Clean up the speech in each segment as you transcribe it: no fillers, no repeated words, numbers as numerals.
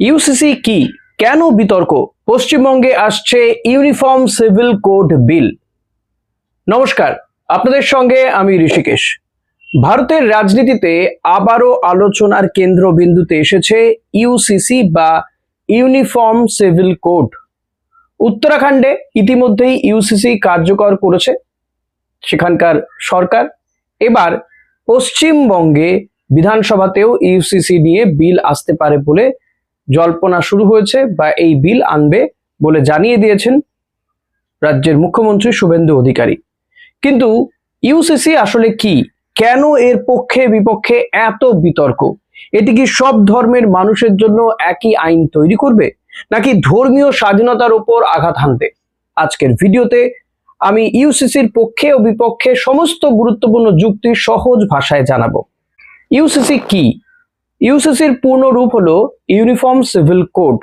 UCC কি, কেন বিতর্ক? পশ্চিমবঙ্গে আসছে ইউনিফর্ম সিভিল কোড বিল। নমস্কার, আপনাদের সঙ্গে আমি ঋষিকেশ। ভারতের রাজনীতিতে আবারও আলোচনার কেন্দ্রবিন্দুতে এসেছে ইউসিসি বা ইউনিফর্ম সিভিল কোড। উত্তরাখণ্ডে ইতিমধ্যেই ইউসিসি কার্যকর করেছে সেখানকার সরকার। এবার পশ্চিমবঙ্গে বিধানসভাতেও ইউসিসি নিয়ে বিল আসতে পারে বলে জল্পনা শুরু হয়েছে, বা এই বিল আনবে বলে জানিয়ে দিয়েছেন রাজ্যের মুখ্যমন্ত্রী শুভেন্দু অধিকারী। কিন্তু ইউসিসি আসলে কি, কেন এর পক্ষে বিপক্ষে এত বিতর্ক? এটি কি সব ধর্মের মানুষের জন্য একই আইন তৈরি করবে, নাকি ধর্মীয় স্বাধীনতার উপর আঘাত হানবে? আজকের ভিডিওতে আমি ইউসিসির পক্ষে ও বিপক্ষে সমস্ত গুরুত্বপূর্ণ যুক্তি সহজ ভাষায় জানাবো। ইউসিসি কি? ইউসিসির পূর্ণ রূপ হলো ইউনিফর্ম সিভিল কোড।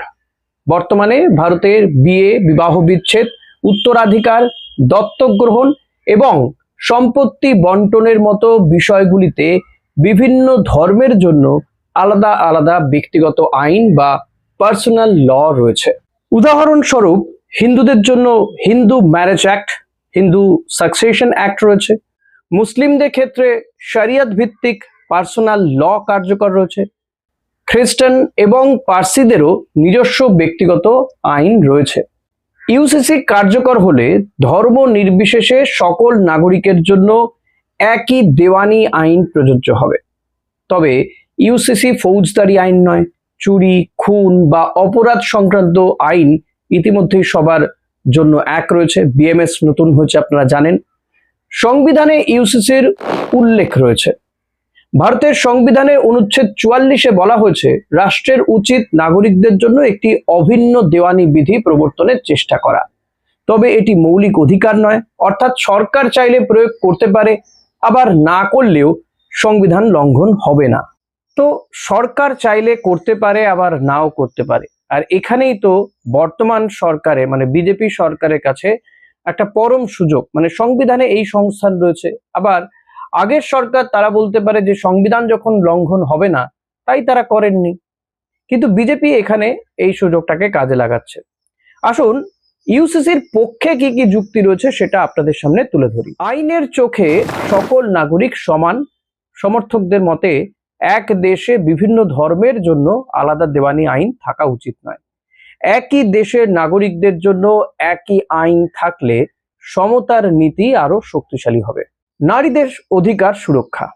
বর্তমানে ভারতের বিয়ে, বিবাহ বিচ্ছেদ, উত্তরাধিকার, দত্তক গ্রহণ এবং সম্পত্তি বন্টনের মতো বিষয়গুলিতে বিভিন্ন ধর্মের জন্য আলাদা আলাদা ব্যক্তিগত আইন বা পার্সোনাল ল রয়েছে। উদাহরণস্বরূপ, হিন্দুদের জন্য Hindu marriage act, Hindu succession act রয়েছে। মুসলিমদের ক্ষেত্রে শরিয়ত ভিত্তিক পার্সোনাল ল কার্যকর রয়েছে। খ্রিস্টান এবং পার্সিদেরও নিজস্ব ব্যক্তিগত আইন রয়েছে। ইউসিসি কার্যকর হলে ধর্ম নির্বিশেষে সকল নাগরিকের জন্য একই দেওয়ানি আইন প্রযোজ্য হবে। তবে ইউসিসি ফৌজদারি আইন নয়, চুরি, খুন বা অপরাধ সংক্রান্ত আইন ইতিমধ্যেই সবার জন্য এক রয়েছে। বিএমএস নতুন হয়েছে, আপনারা জানেন। সংবিধানে ইউসিসির উল্লেখ রয়েছে। ভারতের সংবিধানের অনুচ্ছেদ 44-এ বলা হয়েছে, রাষ্ট্রের উচিত নাগরিকদের জন্য একটি অভিন্ন দেওয়ানি বিধি প্রবর্তনের চেষ্টা করা। তবে এটি মৌলিক অধিকার নয়, অর্থাৎ সরকার চাইলে প্রয়োগ করতে পারে, আবার না করলেও সংবিধান লঙ্ঘন হবে না। তো সরকার চাইলে করতে পারে, আবার নাও করতে পারে। আর এখানেই তো বর্তমান সরকারে মানে বিজেপি সরকারের কাছে একটা পরম সুযোগ, মানে সংবিধানে এই সংস্থান রয়েছে। আবার আগের সরকার তারা বলতে পারে যে সংবিধান যখন লঙ্ঘন হবে না তাই তারা করেননি, কিন্তু বিজেপি এখানে এই সুযোগটাকে কাজে লাগাচ্ছে। আসুন ইউসিসির পক্ষে কি কি যুক্তি রয়েছে সেটা আপনাদের সামনে তুলে ধরি। আইনের চোখে সকল নাগরিক সমান। সমর্থকদের মতে এক দেশে বিভিন্ন ধর্মের জন্য আলাদা দেওয়ানি আইন থাকা উচিত নয়। একই দেশের নাগরিকদের জন্য একই আইন থাকলে সমতার নীতি আরো শক্তিশালী হবে। নারীদের অধিকার সুরক্ষা।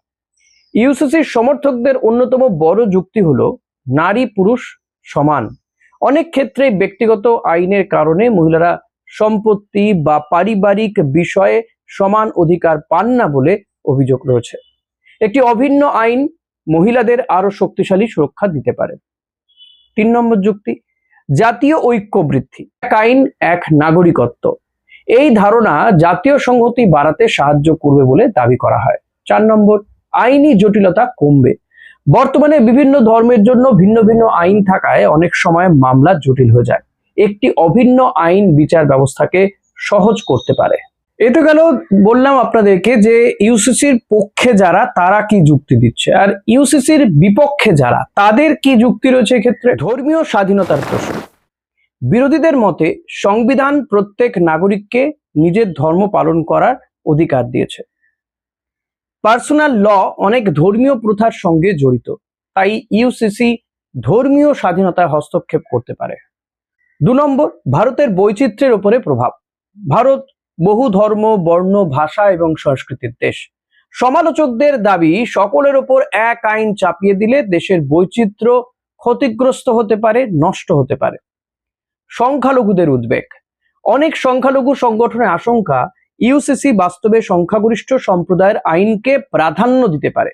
ইউসিসির সমর্থকদের অন্যতম বড় যুক্তি হলো নারী পুরুষ সমান। অনেক ক্ষেত্রে ব্যক্তিগত আইনের কারণে মহিলারা সম্পত্তি বা পারিবারিক বিষয়ে সমান অধিকার পান না বলে অভিযোগ রয়েছে। একটি অভিন্ন আইন মহিলাদের আরো শক্তিশালী সুরক্ষা দিতে পারে। 3 নম্বর যুক্তি, জাতীয় ঐক্য বৃদ্ধি। এক আইন এক নাগরিকত্ব, এই ধারণা জাতীয় সংহতি বাড়াতে সাহায্য করবে বলে দাবি করা হয়। 4 নম্বর, আইনি জটিলতা কমবে। বর্তমানে বিভিন্ন ধর্মের জন্য ভিন্ন ভিন্ন আইন থাকায় অনেক সময় মামলা জটিল হয়ে যায়। একটি অভিন্ন আইন বিচার ব্যবস্থাকে সহজ করতে পারে। এটা গেল, বললাম আপনাদেরকে যে ইউসিসির পক্ষে যারা তারা কি যুক্তি দিচ্ছে, আর ইউসিসির বিপক্ষে যারা তাদের কি যুক্তি রয়েছে এক্ষেত্রে। ধর্মীয় স্বাধীনতার প্রশ্ন। বিরোধীদের মতে সংবিধান প্রত্যেক নাগরিককে নিজের ধর্ম পালন করার অধিকার দিয়েছে। পার্সোনাল ল অনেক ধর্মীয় প্রথার সঙ্গে জড়িত, তাই ইউসিসি ধর্মীয় স্বাধীনতায় হস্তক্ষেপ করতে পারে। 2 নম্বর, ভারতের বৈচিত্র্যের উপরে প্রভাব। ভারত বহু ধর্ম, বর্ণ, ভাষা এবং সংস্কৃতির দেশ। সমালোচকদের দাবি, সকলের ওপর এক আইন চাপিয়ে দিলে দেশের বৈচিত্র্য ক্ষতিগ্রস্ত হতে পারে, নষ্ট হতে পারে। সংখ্যালঘুদের উদ্বেগ। অনেক সংখ্যালঘু সংগঠনের আশঙ্কা ইউসিসি বাস্তবে সংখ্যাগরিষ্ঠ সম্প্রদায়ের আইনকে প্রাধান্য দিতে পারে,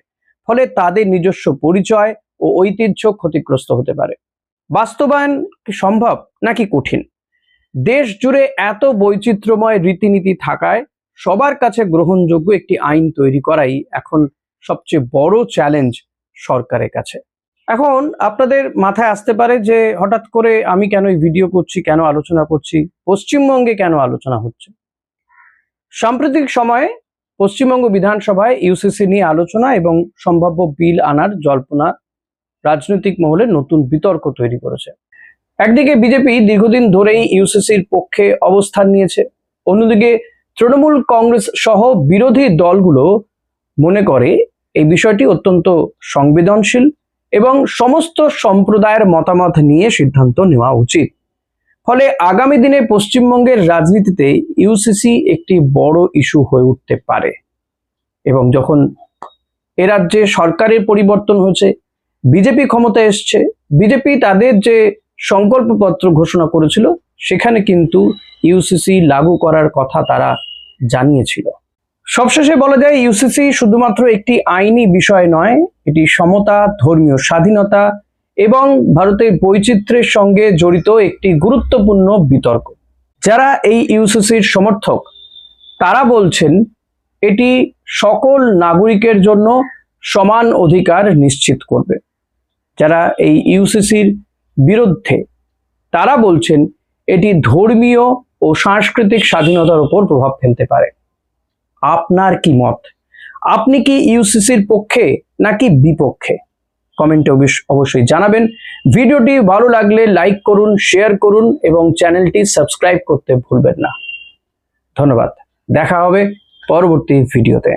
ফলে তাদের নিজস্ব পরিচয় ও ঐতিহ্য ক্ষতিগ্রস্ত হতে পারে। বাস্তবায়ন কি সম্ভব নাকি কঠিন? দেশ জুড়ে এত বৈচিত্র্যময় রীতিনীতি থাকায় সবার কাছে গ্রহণযোগ্য একটি আইন তৈরি করাই এখন সবচেয়ে বড় চ্যালেঞ্জ সরকারের কাছে। এখন আপনাদের মাথায় আসতে পারে যে হঠাৎ করে আমি কেন এই ভিডিও করছি, কেন আলোচনা করছি, পশ্চিমবঙ্গে কেন আলোচনা হচ্ছে। সাম্প্রতিক সময়ে পশ্চিমবঙ্গ বিধানসভায় ইউসিসি নিয়ে আলোচনা এবং সম্ভাব্য বিল আনার জল্পনা রাজনৈতিক মহলে নতুন বিতর্ক তৈরি করেছে। একদিকে বিজেপি দীর্ঘদিন ধরেই ইউসিসির পক্ষে অবস্থান নিয়েছে, অন্যদিকে তৃণমূল কংগ্রেস সহ বিরোধী দলগুলো মনে করে এই বিষয়টি অত্যন্ত সংবেদনশীল এবং সমস্ত সম্প্রদায়ের মতামত নিয়ে সিদ্ধান্ত নেওয়া উচিত। ফলে আগামী দিনে পশ্চিমবঙ্গের রাজনীতিতে ইউসিসি একটি বড় ইস্যু হয়ে উঠতে পারে। এবং যখন এ রাজ্যে সরকারের পরিবর্তন হয়েছে, বিজেপি ক্ষমতায় এসছে, বিজেপি তাদের যে সংকল্পপত্র ঘোষণা করেছিল সেখানে কিন্তু ইউসিসি লাগু করার কথা তারা জানিয়েছিল। সবশেষে বলা যায়, ইউসিসি শুধুমাত্র একটি আইনি বিষয় নয়, এটি সমতা, ধর্মীয় স্বাধীনতা এবং ভারতের বৈচিত্র্যের সঙ্গে জড়িত একটি গুরুত্বপূর্ণ বিতর্ক। যারা এই ইউসিসির সমর্থক তারা বলছেন এটি সকল নাগরিকের জন্য সমান অধিকার নিশ্চিত করবে। যারা এই ইউসিসির বিরুদ্ধে তারা বলছেন এটি ধর্মীয় ও সাংস্কৃতিক স্বাধীনতার উপর প্রভাব ফেলতে পারে। আপনার কি মত? আপনি কি ইউসিসির পক্ষে নাকি বিপক্ষে? কমেন্টে অবশ্যই জানাবেন। ভিডিওটি ভালো লাগলে লাইক করুন, শেয়ার করুন এবং চ্যানেলটি সাবস্ক্রাইব করতে ভুলবেন না। ধন্যবাদ। দেখা হবে পরবর্তী ভিডিওতে।